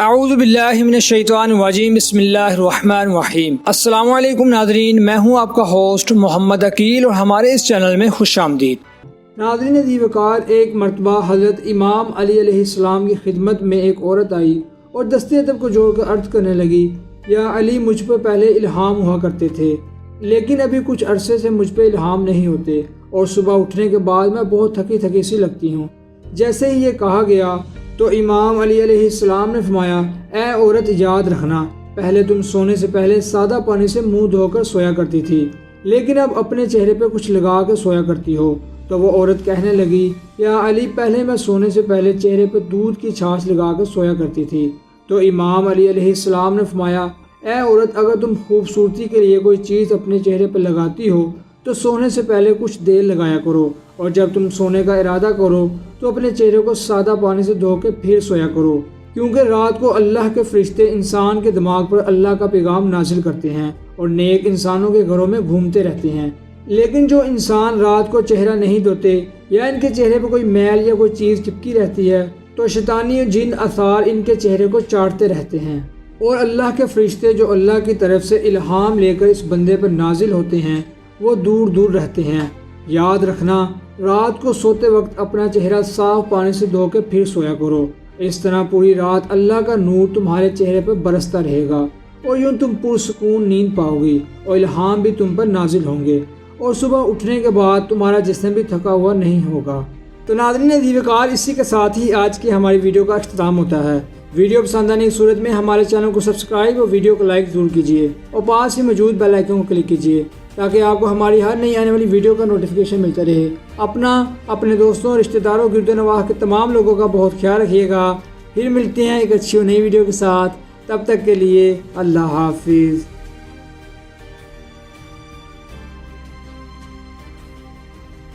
اعوذ باللہ من الشیطان الرجیم بسم اللہ الرحمن الرحیم۔ السلام علیکم ناظرین، میں ہوں آپ کا ہوسٹ محمد عقیل اور ہمارے اس چینل میں خوش آمدید۔ ناظرین عزیز وقار، ایک مرتبہ حضرت امام علی علیہ السلام کی خدمت میں ایک عورت آئی اور دستے ادب کو جوڑ کر عرض کرنے لگی، یا علی مجھ پر پہلے الہام ہوا کرتے تھے لیکن ابھی کچھ عرصے سے مجھ پہ الہام نہیں ہوتے اور صبح اٹھنے کے بعد میں بہت تھکی سی لگتی ہوں۔ جیسے ہی یہ کہا گیا تو امام علی علیہ السلام نے فرمایا، اے عورت یاد رکھنا، پہلے تم سونے سے پہلے سادہ پانی سے منہ دھو کر سویا کرتی تھی لیکن اب اپنے چہرے پہ کچھ لگا کر سویا کرتی ہو۔ تو وہ عورت کہنے لگی، یا علی پہلے میں سونے سے پہلے چہرے پہ دودھ کی چھاچھ لگا کر سویا کرتی تھی۔ تو امام علی علیہ السلام نے فرمایا، اے عورت، اگر تم خوبصورتی کے لیے کوئی چیز اپنے چہرے پہ لگاتی ہو تو سونے سے پہلے کچھ دیر لگایا کرو، اور جب تم سونے کا ارادہ کرو تو اپنے چہرے کو سادہ پانی سے دھو کے پھر سویا کرو، کیونکہ رات کو اللہ کے فرشتے انسان کے دماغ پر اللہ کا پیغام نازل کرتے ہیں اور نیک انسانوں کے گھروں میں گھومتے رہتے ہیں۔ لیکن جو انسان رات کو چہرہ نہیں دھوتے یا ان کے چہرے پہ کوئی میل یا کوئی چیز چپکی رہتی ہے تو شیطانی جن اثار ان کے چہرے کو چاٹتے رہتے ہیں، اور اللہ کے فرشتے جو اللہ کی طرف سے الہام لے کر اس بندے پر نازل ہوتے ہیں وہ دور دور رہتے ہیں۔ یاد رکھنا، رات کو سوتے وقت اپنا چہرہ صاف پانی سے دھو کے پھر سویا کرو، اس طرح پوری رات اللہ کا نور تمہارے چہرے پر برستا رہے گا اور یوں تم پرسکون نیند پاؤ گی اور الہام بھی تم پر نازل ہوں گے، اور صبح اٹھنے کے بعد تمہارا جسم بھی تھکا ہوا نہیں ہوگا۔ تو ناظرین عزیز وقار، اسی کے ساتھ ہی آج کی ہماری ویڈیو کا اختتام ہوتا ہے۔ ویڈیو پسند آنے کی صورت میں ہمارے چینل کو سبسکرائب اور ویڈیو کو لائک ضرور کیجیے اور پاس ہی موجود بیل آئیکن کو کلک کیجیے تاکہ آپ کو ہماری ہر نئی آنے والی ویڈیو کا نوٹیفیکیشن ملتا رہے۔ اپنے دوستوں، رشتہ داروں، گرد و نواح کے تمام لوگوں کا بہت خیال رکھیے گا۔ پھر ملتے ہیں ایک اچھی اور نئی ویڈیو کے ساتھ، تب تک کے لیے اللہ حافظ۔